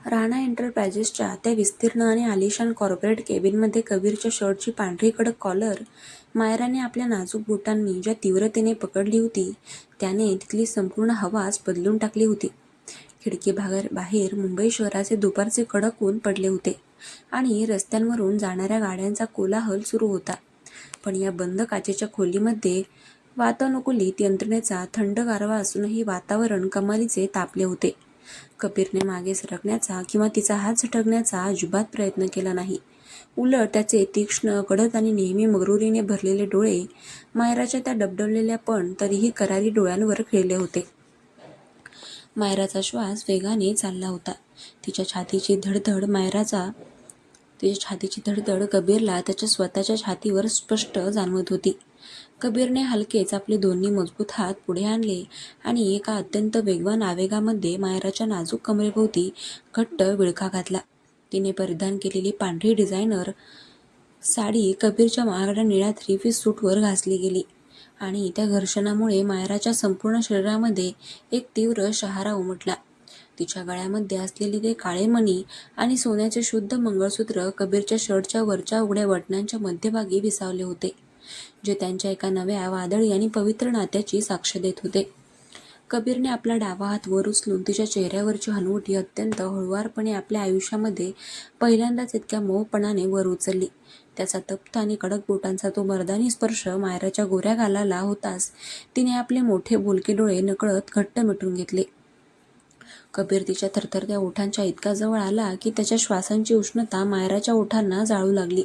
राणा एंटरप्राइजेसच्या त्या विस्तीर्ण आणि आलिशान कॉर्पोरेट केबिनमध्ये कबीरच्या शर्टची पांढरी कडक कॉलर मायराने आपल्या नाजूक बोटांनी ज्या तीव्रतेने पकडली होती त्याने तिथली संपूर्ण हवाच बदलून टाकली होती. बाहेर मुंबई शहराचे दुपारचे कडक ऊन पडले होते आणि रस्त्यांवरून जाणाऱ्या गाड्यांचा कोलाहल सुरू होता. पण या बंद काचेच्या खोलीमध्ये वातानुकूलित यंत्रणेचा थंड गारवा असूनही वातावरण कमालीचे तापले होते. कबीरने मागे सरकण्याचा किंवा तिचा हात झटकण्याचा अजिबात प्रयत्न केला नाही. उलट त्याचे तीक्ष्ण, गडद आणि नेहमी मग्रुरीने भरलेले डोळे मायराच्या त्या डबडबलेल्या पण तरीही करारी डोळ्यांवर खिळले होते. मायराचा श्वास वेगाने चालला होता. तिच्या छातीची धडधड कबीरला त्याच्या स्वतःच्या छातीवर स्पष्ट जाणवत होती. कबीरने हलकेच आपले दोन्ही मजबूत हात पुढे आणले आणि एका अत्यंत वेगवान आवेगामध्ये मायराच्या नाजूक कमरेभोवती घट्ट विळखा घातला. तिने परिधान केलेली पांढरी डिझायनर साडी कबीरच्या महागड्या निळ्या थ्री-पीस सूटवर घासली गेली आणि त्या घर्षणामुळे मायराच्या संपूर्ण शरीरामध्ये एक तीव्र शहारा उमटला. तिच्या गळ्यामध्ये असलेले ते काळे मणी आणि सोन्याचे शुद्ध मंगळसूत्र कबीरच्या शर्टच्या वरच्या उघड्या बटनांच्या मध्यभागी विसावले होते, जे त्यांच्या एका नव्या, वादळी आणि पवित्र नात्याची साक्ष देत होते. कबीरने आपला डावा हात वर उचलून तिच्या चेहऱ्यावरची हनुवटी अत्यंत हळुवारपणे आपल्या आयुष्यामध्ये पहिल्यांदाच इतक्या मऊपणाने वर उचलली. त्याचा तप्त आणि कडक बोटांचा तो मर्दानी स्पर्श मायराच्या गोऱ्या गालाला होताच तिने आपले मोठे बोलके डोळे नकळत घट्ट मिटून घेतले. कबीर तिच्या थरथरत्या ओठांच्या इतका जवळ आला की त्याच्या श्वासांची उष्णता मायराच्या ओठांना जाळू लागली.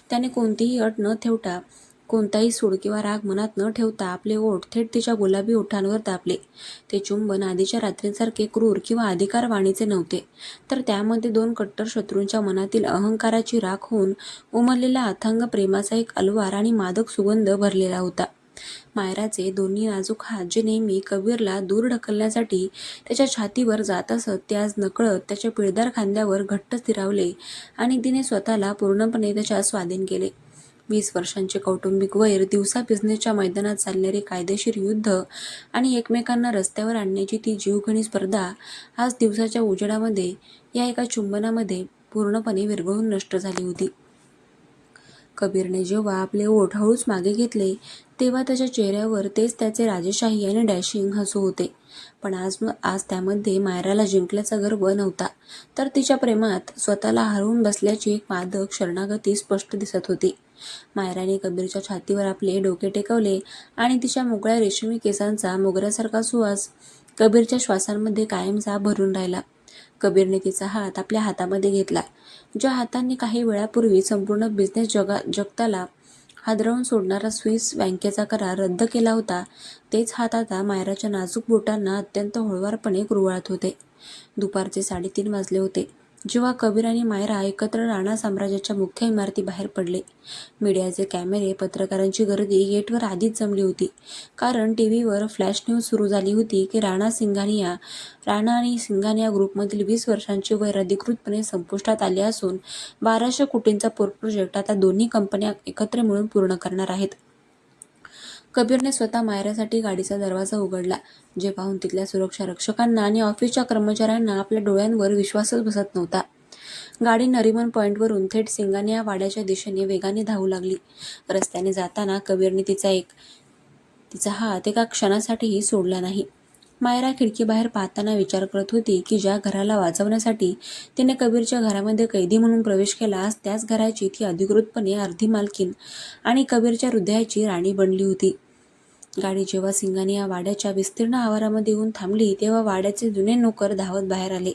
त्याने कोणतीही अट न ठेवता, कोणताही सूड किंवा राग मनात न ठेवता आपले ओठ थेट तिच्या गुलाबी ओठांवर दाबले. ते चुंबन आधीच्या रात्रींसारखे क्रूर किंवा अधिकारवाणीचे नव्हते, तर त्यामध्ये दोन कट्टर शत्रूंच्या मनातील अहंकाराची राख होऊन उमललेल्या अथांग प्रेमाचा एक अलवार आणि मादक सुगंध भरलेला होता. मायराचे दोन्ही नाजूक हात जे नेहमी कबीरला दूर ढकलण्यासाठी त्याच्या छातीवर जात असत, ते आज नकळत त्याच्या पिळदार खांद्यावर घट्ट स्थिरावले आणि तिने स्वतःला पूर्णपणे त्याच्या स्वाधीन केले. 20 वर्षांचे कौटुंबिक वैर, दिवसा बिझनेसच्या मैदानात चालणारे कायदेशीर युद्ध आणि एकमेकांना रस्त्यावर आणण्याची ती जीवघेणी स्पर्धा आज दिवसाच्या उजेडामध्ये या एका चुंबनामध्ये पूर्णपणे विरघळून नष्ट झाली होती. कबीरने जेव्हा आपले ओठ हळूच मागे घेतले तेव्हा त्याच्या चेहऱ्यावर तेच त्याचे राजेशाही आणि डॅशिंग हसू होते. पण आज त्यामध्ये मायराला जिंकल्याचा गर्व नव्हता, तर तिच्या प्रेमात स्वतःला हरवून बसल्याची एक मादक शरणागती स्पष्ट दिसत होती. मायराने कबीरच्या छातीवर आपले डोके टेकवले आणि तिच्या मोकळ्या रेशमी केसांचा मोगऱ्यासारखा सुवास कबीरच्या श्वासांमध्ये कायमचा भरून राहिला. कबीरने तिचा हात आपल्या हातामध्ये घेतला, ज्या हातांनी काही वेळापूर्वी संपूर्ण बिझनेस जगताला हादरवून सोडणारा स्विस बँकेचा करार रद्द केला होता. तेच हात आता मायराच्या नाजूक बोटांना अत्यंत हळुवारपणे कुरवाळत होते. दुपारचे 3:30 वाजले होते जेव्हा कबीर आणि मायरा एकत्र राणा साम्राज्याच्या मुख्य इमारतीबाहेर पडले. मीडियाचे कॅमेरे, पत्रकारांची गर्दी गेटवर आधीच जमली होती, कारण टीव्हीवर फ्लॅश न्यूज सुरू झाली होती की राणा आणि सिंघानिया ग्रुपमधील 20 वर्षांचे वैर अधिकृतपणे संपुष्टात आले असून 1200 कोटींचा प्रोजेक्ट आता दोन्ही कंपन्या एकत्र मिळून पूर्ण करणार आहेत. कबीरने स्वतः मायरासाठी गाडीचा दरवाजा उघडला, जे पाहून तिथल्या सुरक्षा रक्षकांना आणि ऑफिसच्या कर्मचाऱ्यांना आपल्या डोळ्यांवर विश्वासच बसत नव्हता. गाडी नरिमन पॉईंटवरून थेट सिंघानिया वाड्याच्या दिशेने वेगाने धावू लागली. रस्त्याने जाताना कबीरने तिचा हात एका क्षणासाठीही सोडला नाही. मायरा खिडकीबाहेर पाहताना विचार करत होती की ज्या घराला वाचवण्यासाठी तिने कबीरच्या घरामध्ये कैदी म्हणून प्रवेश केला, आज त्याच घराची ती अधिकृतपणे अर्धी मालकीण आणि कबीरच्या हृदयाची राणी बनली होती. गाडी जेव्हा सिंघानिया वाड्याच्या विस्तीर्ण आवारामध्ये येऊन थांबली तेव्हा वाड्याचे जुने नोकर धावत बाहेर आले.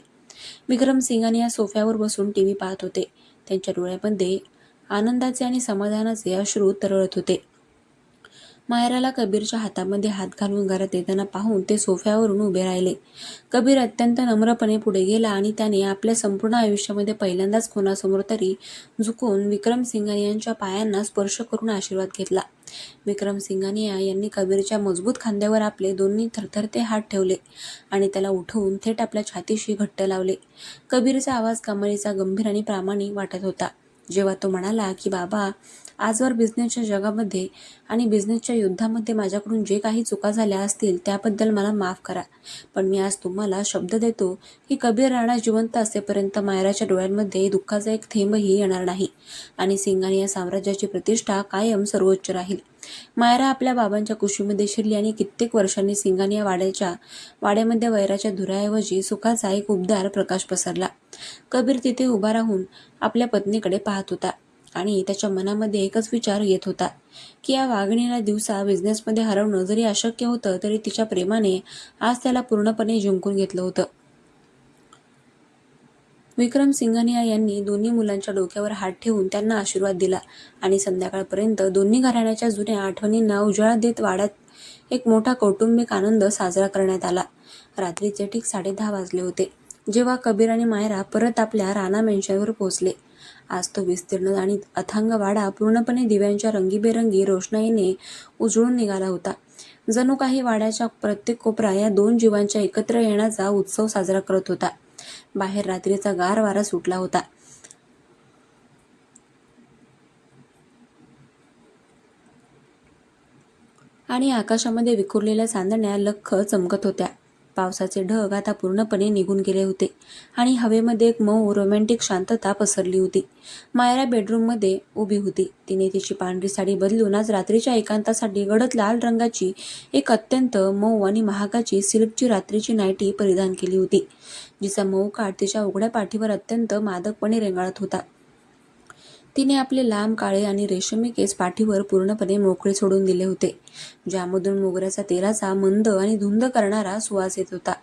विक्रम सिंघानिया सोफ्यावर बसून टीव्ही पाहत होते. त्यांच्या डोळ्यामध्ये आनंदाचे आणि समाधानाचे अश्रू तरळत होते. मायराला कबीरच्या हातामध्ये हात घालून घरात येताना पाहून ते सोफ्यावरून उभे राहिले. कबीर अत्यंत नम्रपणे पुढे गेला आणि त्याने आपल्या संपूर्ण आयुष्यामध्ये पहिल्यांदाच कोणासमोर तरी झुकून विक्रम सिंघानियांच्या पायांना स्पर्श करून आशीर्वाद घेतला. विक्रम सिंघानिया यांनी कबीरच्या मजबूत खांद्यावर आपले दोन्ही थरथरते हात ठेवले आणि त्याला उठवून थेट आपल्या छातीशी घट्ट लावले. कबीरचा आवाज कमालीचा गंभीर आणि प्रामाणिक वाटत होता. जेव्हा तो म्हणाला की बाबा, आजवर बिझनेसच्या जगामध्ये आणि बिझनेसच्या युद्धामध्ये माझ्याकडून जे काही चुका झाल्या असतील त्याबद्दल मला माफ करा, पण मी आज तुम्हाला शब्द देतो की कबीर राणा जिवंत असेपर्यंत मायराच्या डोळ्यांमध्ये दुःखाचा एक थेंबही येणार नाही आणि सिंगानिया साम्राज्याची प्रतिष्ठा कायम सर्वोच्च राहील. मायरा आपल्या बाबांच्या कुशीमध्ये शिरली आणि कित्येक वर्षांनी सिंगानिया वाड्यामध्ये वैराच्या धुराऐवजी सुखाचा एक उबदार प्रकाश पसरला. कबीर तिथे उभा राहून आपल्या पत्नीकडे पाहत होता आणि त्याच्या मनामध्ये एकच विचार येत होता की या वाघिणीला दिवसा बिझनेसमध्ये हरवणं जरी अशक्य होतं तरी तिच्या प्रेमाने आज त्याला पूर्णपणे जिंकून घेतलं होतं. विक्रम सिंघानिया यांनी दोन्ही मुलांच्या डोक्यावर हात ठेवून त्यांना आशीर्वाद दिला आणि संध्याकाळपर्यंत दोन्ही घराण्याच्या जुन्या आठवणींना उजाळा देत वाड्यात एक मोठा कौटुंबिक आनंद साजरा करण्यात आला. रात्रीचे ठीक 10:30 वाजले होते जेव्हा कबीर आणि मायरा परत आपल्या राणा मेन्शनवर पोहोचले. आज तो विस्तीर्ण आणि अथांग वाडा पूर्णपणे दिव्यांच्या रंगीबेरंगी रोषणाईने उजळून निघाला होता. जणू काही वाड्याच्या प्रत्येक कोपरा या दोन जीवांच्या एकत्र येण्याचा उत्सव साजरा करत होता. बाहेर रात्रीचा गार वारा सुटला होता आणि आकाशामध्ये विखुरलेल्या चांदण्या लख्ख चमकत होत्या. पावसाचे ढग आता पूर्णपणे निघून गेले होते आणि हवेमध्ये एक मऊ रोमॅन्टिक शांतता पसरली होती. मायरा बेडरूममध्ये उभी होती. तिने तिची पांढरी साडी बदलून आज रात्रीच्या एकांतासाठी गडद लाल रंगाची एक अत्यंत मऊ आणि महागाची सिल्कची रात्रीची नाईटी परिधान केली होती, जिचा मऊ काठ तिच्या उघड्या पाठीवर अत्यंत मादकपणे रेंगाळत होता. तिने आपले लांब काळे आणि रेशमी केस पाठीवर पूर्णपणे मोकळे सोडून दिले होते, ज्यामधून मोगऱ्याचा तेलाचा मंद आणि धुंद करणारा सुवास येत होता.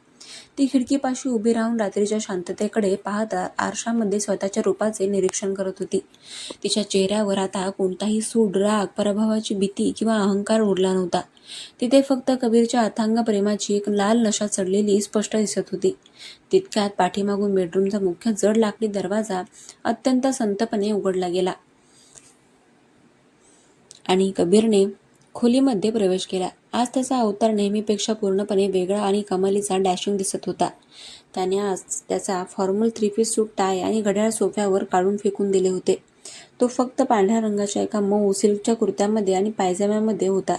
ती खिडकीपाशी उभी राहून रात्रीच्या शांततेकडे पाहत आरशामध्ये स्वतःच्या रूपाचे निरीक्षण करत होती. तिच्या चेहऱ्यावर आता कोणताही सूड, राग, पराभवाची भीती किंवा अहंकार उरला नव्हता. तिथे फक्त कबीरच्या अथांग प्रेमाची एक लाल नशा चढलेली स्पष्ट दिसत होती. तितक्यात पाठीमागून बेडरूमचा मुख्य जड लाकडी दरवाजा अत्यंत संथपणे उघडला गेला आणि कबीरने खोलीमध्ये प्रवेश केला. आज त्याचा अवतार नेहमीपेक्षा पूर्णपणे वेगळा आणि कमालीचा डॅशिंग दिसत होता. त्याने आज त्याचा फॉर्मल 3-पीस सूट, टाय आणि घड्याळ सोफ्यावर काढून फेकून दिले होते. तो फक्त पांढऱ्या रंगाच्या एका मऊ सिल्कच्या कुर्त्यामध्ये आणि पायजाम्यामध्ये होता.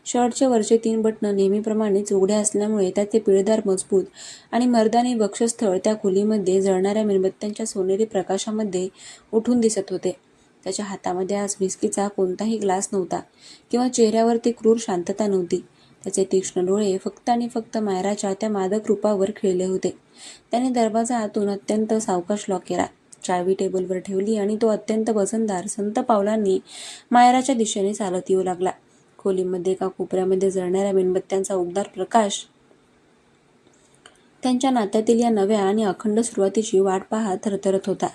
शर्टचे वरचे 3 बटणं नेहमीप्रमाणेच उघडे असल्यामुळे त्याचे पिळदार, मजबूत आणि मर्दानी वक्षस्थळ त्या खोलीमध्ये जळणाऱ्या मेणबत्त्यांच्या सोनेरी प्रकाशामध्ये उठून दिसत होते. त्याच्या हातामध्ये आज व्हिस्कीचा कोणताही ग्लास नव्हता किंवा चेहऱ्यावर ती क्रूर शांतता नव्हती. त्याचे तीक्ष्ण डोळे फक्त आणि फक्त मायराच्या त्या मादक रूपावर खिळले होते. त्याने दरवाजा आतून अत्यंत सावकाश लॉक केला, चावी टेबलवर ठेवली आणि तो अत्यंत वजनदार, संत पावलांनी मायराच्या दिशेने चालत येऊ लागला. खोलीमध्ये एका कोपऱ्यामध्ये जळणाऱ्या मेणबत्त्यांचा उबदार प्रकाश त्यांच्या नात्यातील या नव्या आणि अखंड सुरुवातीची वाट पाहत थरथरत होता.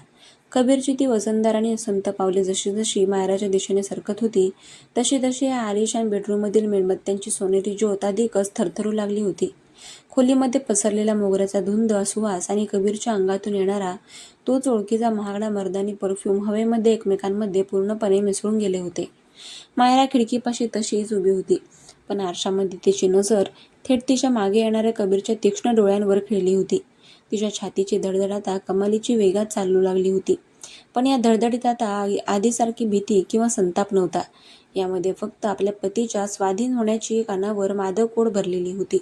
कबीरची ती वजनदार आणि संत पावले जशी जशी मायराच्या दिशेने सरकत होती तशी तशी या आलिशान बेडरूममधील मेणबत्त्यांची सोनेरी ज्योत अधिकच थरथरू लागली होती. खोलीमध्ये पसरलेला मोगऱ्याचा धुंद सुवास आणि कबीरच्या अंगातून येणारा तोच ओळखीचा महागडा मर्दानी परफ्यूम हवेमध्ये एकमेकांमध्ये पूर्णपणे मिसळून गेले होते. मायरा खिडकीपाशी तशीच उभी होती, पण आरशामध्ये तिची नजर थेट तिच्या मागे येणाऱ्या कबीरच्या तीक्ष्ण डोळ्यांवर खिळली होती. तिच्या छातीची धडधड आता कमालीची वेगात चालू लागली होती, पण या धडधडीत आता आधीसारखी भीती किंवा संताप नव्हता. यामध्ये फक्त आपल्या पतीच्या स्वाधीन होण्याची एक अनावर मादक ओढ भरलेली होती.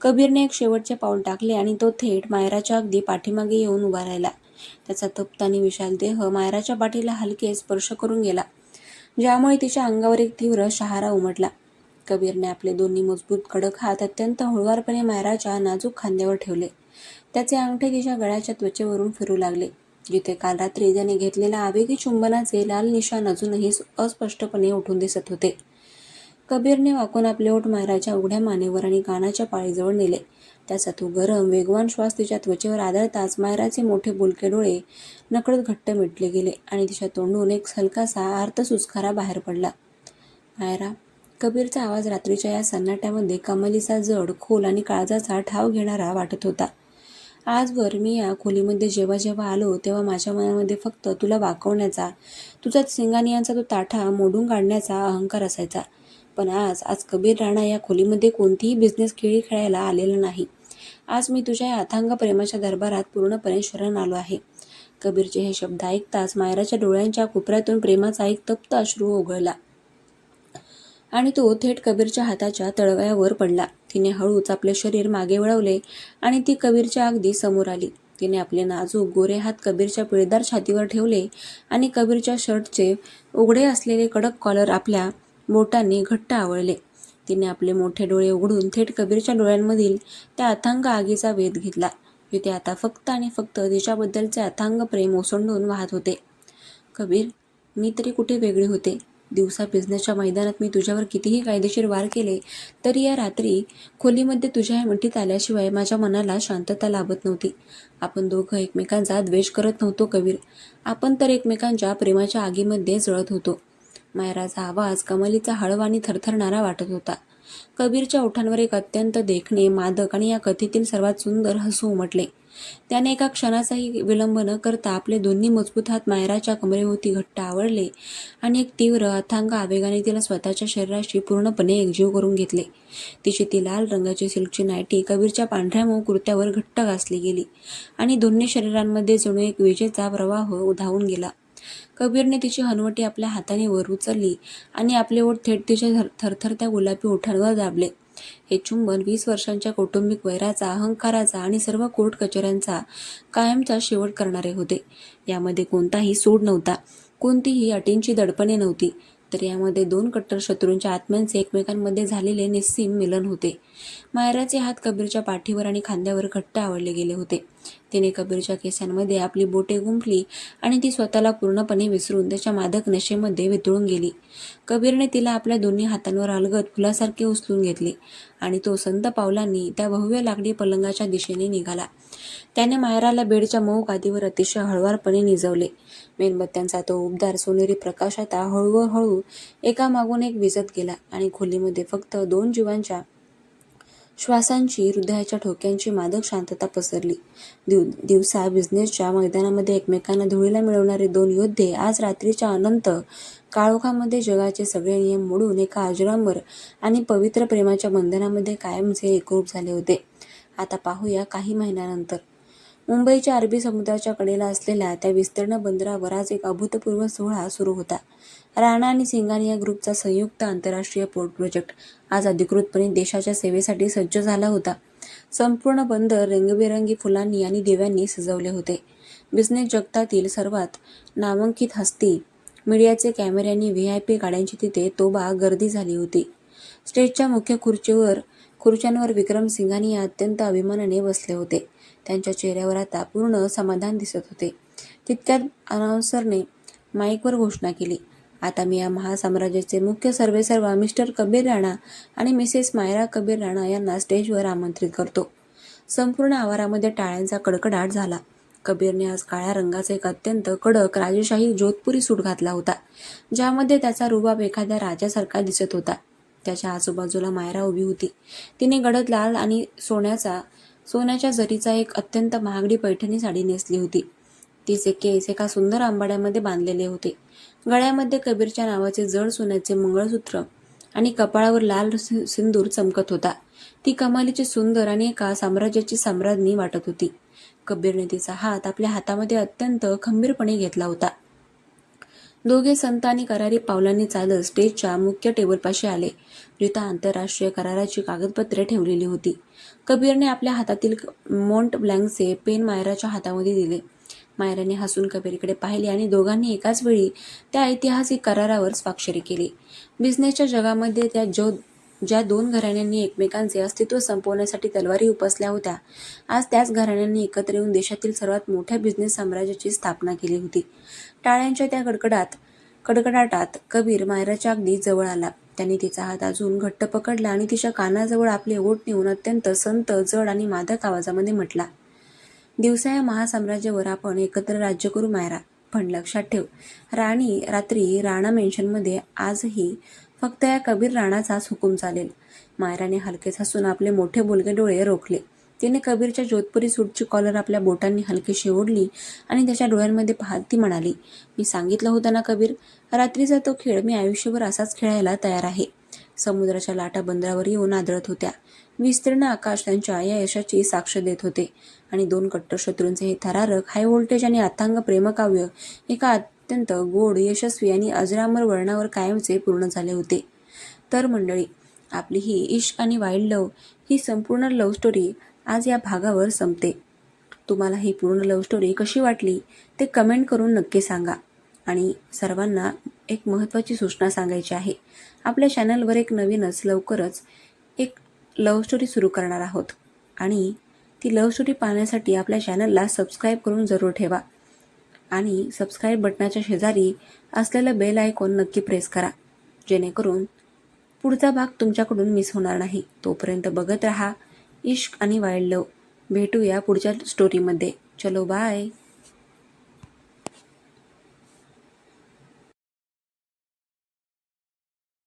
कबीरने एक शेवटचे पाऊल टाकले आणि तो थेट मायराच्या अगदी पाठीमागे येऊन उभा राहिला. त्याचा तप्त आणि विशाल देह मायराच्या पाठीला हलके स्पर्श करून गेला, ज्यामुळे तिच्या अंगावर एक तीव्र शहारा उमटला. कबीरने आपले दोन्ही मजबूत कडक हात अत्यंत हळुवारपणे मायराच्या नाजूक खांद्यावर ठेवले. त्याचे अंगठे तिच्या गळ्याच्या त्वचेवरून फिरू लागले, जिथे काल रात्री त्याने घेतलेल्या आवेगी चुंबनाचे लाल निशाण अजूनही अस्पष्टपणे उठून दिसत होते. कबीरने वाकून आपले ओठ मायराच्या उघड्या मानेवर आणि कानाच्या पाळीजवळ नेले. त्याचा तो गरम, वेगवान श्वास तिच्या त्वचेवर आदळताच मायराचे मोठे बोलके डोळे नकळत घट्ट मिटले गेले आणि तिच्या तोंडून एक हलकासा आर्त सुस्कारा बाहेर पडला. मायरा, कबीरचा आवाज रात्रीच्या या सन्नाट्यामध्ये कमालीचा, जड, खोल आणि काळजाचा ठाव घेणारा वाटत होता. आजवर मी या खोलीमध्ये जेव्हा जेव्हा आलो तेव्हा माझ्या मनामध्ये फक्त तुला वाकवण्याचा, तुझा सिंगानियांचा तो ताठा मोडून काढण्याचा अहंकार असायचा. पण आज कबीर राणा या खोलीमध्ये कोणतीही बिझनेस खेळी खेळायला आलेला नाही. आज मी तुझ्या या अथांग प्रेमाच्या दरबारात पूर्णपणे शरण आलो आहे. कबीरचे हे शब्द ऐकताच मायराच्या डोळ्यांच्या कोपऱ्यातून प्रेमाचा एक तप्त अश्रू ओघळला आणि तो थेट कबीरच्या हाताच्या तळव्यावर पडला. तिने हळूच आपले शरीर मागे वळवले आणि ती कबीरच्या अगदी समोर आली. तिने आपले नाजूक गोरे हात कबीरच्या पिळदार छातीवर ठेवले आणि कबीरच्या शर्टचे उघडे असलेले कडक कॉलर आपल्या बोटांनी घट्ट आवळले. तिने आपले मोठे डोळे उघडून थेट कबीरच्या डोळ्यांमधील त्या अथांग आगीचा वेध घेतला, जिथे आता फक्त आणि फक्त तिच्याबद्दलचे अथांग प्रेम ओसंडून वाहत होते. कबीर, मी तरी कुठे वेगळे होते? दिवसा बिझनेसच्या मैदानात मी तुझ्यावर कितीही कायदेशीर वार केले तरी या रात्री खोलीमध्ये तुझ्या मिठीत आल्याशिवाय माझ्या मनाला शांतता लाभत नव्हती. आपण दोघं एकमेकांचा द्वेष करत नव्हतो कबीर, आपण तर एकमेकांच्या प्रेमाच्या आगीमध्ये जळत होतो. मायराचा आवाज कमालीचा हळवा आणि थरथरणारा वाटत होता. कबीरच्या ओठांवर एक अत्यंत देखणे, मादक आणि या कथेतील सर्वात सुंदर हसू उमटले. त्याने एका क्षणाचाही विलंब न करता आपले दोन्ही मजबूत हात मायराच्या कमरेभोवती घट्ट आवळले आणि एक तीव्र अथांग आवेगाने तिला स्वतःच्या शरीराशी पूर्णपणे एकजीव करून घेतले. तिची ती लाल रंगाची सिल्कची नायटी कबीरच्या पांढऱ्या मऊ कुर्त्यावर घट्ट घासली गेली आणि दोन्ही शरीरांमध्ये जणू एक विजेचा प्रवाह धावून गेला. कबीरने तिची हनुवटी आपल्या हाताने वर उचलली आणि आपले ओठ थेट तिच्या थरथरत्या गुलाबी ओठांवर दाबले. हे चुंबन 20 वर्षांच्या कौटुंबिक वैराचा, अहंकाराचा आणि सर्व कोर्ट कचऱ्यांचा कायमचा शेवट करणारे होते. यामध्ये कोणताही सूड नव्हता, कोणतीही अटींची दडपणे नव्हती, तर यामध्ये दोन कट्टर शत्रूंच्या आत्म्यांचे एकमेकांमध्ये झालेले निस्सीम मिलन होते. मायराचे हात कबीरच्या पाठीवर आणि खांद्यावर घट्ट आवळले गेले होते. तिने कबीरच्या केसांमध्ये आपली बोटे गुंफली आणि ती स्वतःला पूर्णपणे विसरून त्याच्या मादक नशेमध्ये वितळून गेली. कबीरने तिला आपल्या दोन्ही हातांवर अलगद फुलासारखे उचलून घेतले आणि तो संत पावलांनी त्या भव्य लाकडी पलंगाच्या दिशेने निघाला. त्याने मायराला बेडच्या मऊ गादीवर अतिशय हळुवारपणे निजवले. मेणबत्त्यांचा तो उबदार सोनेरी प्रकाश आता हळूहळू एकामागून एक विझत गेला आणि खोलीमध्ये फक्त दोन जीवांच्या श्वासांची, हृदयाच्या ठोक्यांची मादक शांतता पसरली. दिवसा बिझनेसच्या मैदानामध्ये एकमेकांना धुळीला मिळवणारे दोन योद्धे आज रात्रीच्या अनंत काळोखामध्ये जगाचे सगळे नियम मोडून एका अजरामर आणि पवित्र प्रेमाच्या बंधनामध्ये कायमचे एकरूप झाले होते. आता पाहूया काही महिन्यानंतर. मुंबईच्या अरबी समुद्राच्या कडेला असलेल्या त्या विस्तीर्ण बंदरावर आज एक अभूतपूर्व सोहळा सुरू होता. राणा आणि सिंघानिया ग्रुपचा संयुक्त आंतरराष्ट्रीय पोर्ट प्रोजेक्ट आज अधिकृतपणे देशाच्या सेवेसाठी सज्ज झाला होता. संपूर्ण बंदर रंगीबेरंगी फुलांनी आणि दिव्यांनी सजवले होते. बिझनेस जगतातील सर्वात नामांकित हस्ती, मीडियाचे कॅमेरे आणि व्हीआयपी गाड्यांची तिथे तोबा गर्दी झाली होती. स्टेजच्या मुख्य खुर्च्यांवर विक्रम सिंघानिया अत्यंत अभिमानाने बसले होते. त्यांच्या चेहऱ्यावर आता पूर्ण समाधान दिसत होते. तितक्यात अनाउन्सरने माईकवर घोषणा केली, आता मी या महासाम्राज्याचे मुख्य सर्वेसर्वा मिस्टर कबीर राणा आणि मिसेस मायरा कबीर राणा यांना स्टेजवर आमंत्रित करतो. संपूर्ण आवारामध्ये टाळ्यांचा कडकडाट झाला. कबीरने आज काळ्या रंगाचा एक अत्यंत कडक राजेशाही जोधपुरी सूट घातला होता, ज्यामध्ये त्याचा रुबाब एखाद्या राजासारखा दिसत होता. त्याच्या आजूबाजूला मायरा उभी होती. तिने गडद लाल आणि सोन्याच्या जरीचा एक अत्यंत महागडी पैठणी साडी नेसली होती. तिचे केस एका सुंदर आंबाड्यामध्ये बांधलेले होते. गळ्यामध्ये कबीरच्या नावाचे जड सोन्याचे मंगळसूत्र आणि कपाळावर लाल सिंदूर चमकत होता. ती कमालीची सुंदर आणि एका साम्राज्याची सम्राज्ञी वाटत होती. कबीरने तिचा हात आपल्या हातामध्ये अत्यंत खंबीरपणे घेतला होता. दोघे संत आणि करारी पावलांनी चालत स्टेजच्या मुख्य टेबलपाशी आले, जिथं आंतरराष्ट्रीय कराराची कागदपत्रे ठेवलेली होती. कबीरने आपल्या हातातील मोंट ब्लँकचे पेन मायराच्या हातामध्ये दिले. मायराने हसून कबीरकडे पाहिले आणि दोघांनी एकाच वेळी त्या ऐतिहासिक करारावर स्वाक्षरी केली. बिझनेसच्या जगामध्ये ज्या दोन घराण्यांनी एकमेकांचे अस्तित्व संपवण्यासाठी तलवारी उपसल्या होत्या, आज त्याच घराण्यांनी एकत्र येऊन देशातील सर्वात मोठ्या बिझनेस साम्राज्याची स्थापना केली होती. टाळ्यांच्या त्या कडकडाटात कबीर मायराच्या अगदी जवळ आला. त्याने तिचा हात अजून घट्ट पकडला आणि तिच्या कानाजवळ आपले ओठ नेऊन अत्यंत संत, जड आणि मादक आवाजामध्ये म्हटला, दिवसा या महासाम्राज्यावर आपण एकत्र राज्य करू मायरा, पण लक्षात ठेव, रात्री राणा मेन्शनमध्ये आजही फक्त या कबीर राणाचाच हुकूम चालेल. मायराने हलकेच हसून आपले मोठे बोलके डोळे रोखले. तिने कबीरच्या जोधपुरी सूटची कॉलर आपल्या बोटांनी हलकीशी ओढली आणि त्याच्या डोळ्यांमध्ये पाहत ती म्हणाली, मी सांगितलं होतं ना कबीर, रात्रीचा तो खेळ मी आयुष्यभर असाच खेळायला तयार आहे. समुद्राच्या लाटा बंदरावर येऊन आदळत होत्या. विस्तीर्ण आकाश त्यांच्या या यशाची साक्ष देत होते आणि दोन कट्टर शत्रूंचे हे थरारक हाय व्होल्टेज आणि अथांग प्रेमकाव्य एका अत्यंत गोड, यशस्वी आणि अजरामर वळणावर कायमचे पूर्ण झाले होते. तर मंडळी, आपली ही इश्क आणि वाईल्ड लव्ह ही संपूर्ण लव्ह स्टोरी आज या भागावर संपते. तुम्हाला ही पूर्ण लव्ह स्टोरी कशी वाटली ते कमेंट करून नक्की सांगा. आणि सर्वांना एक महत्त्वाची सूचना सांगायची आहे. आपल्या चॅनलवर एक नवीनच लवकरच एक लव्ह स्टोरी सुरू करणार आहोत आणि ती लव्ह स्टोरी पाहण्यासाठी आपल्या चॅनलला सबस्क्राईब करून जरूर ठेवा आणि सबस्क्राईब बटनाच्या शेजारी असलेलं बेल आयकॉन नक्की प्रेस करा, जेणेकरून पुढचा भाग तुमच्याकडून मिस होणार नाही. तोपर्यंत बघत रहा इश्क आणि वाईल्ड लव्ह. भेटूया पुढच्या स्टोरीमध्ये. चलो बाय.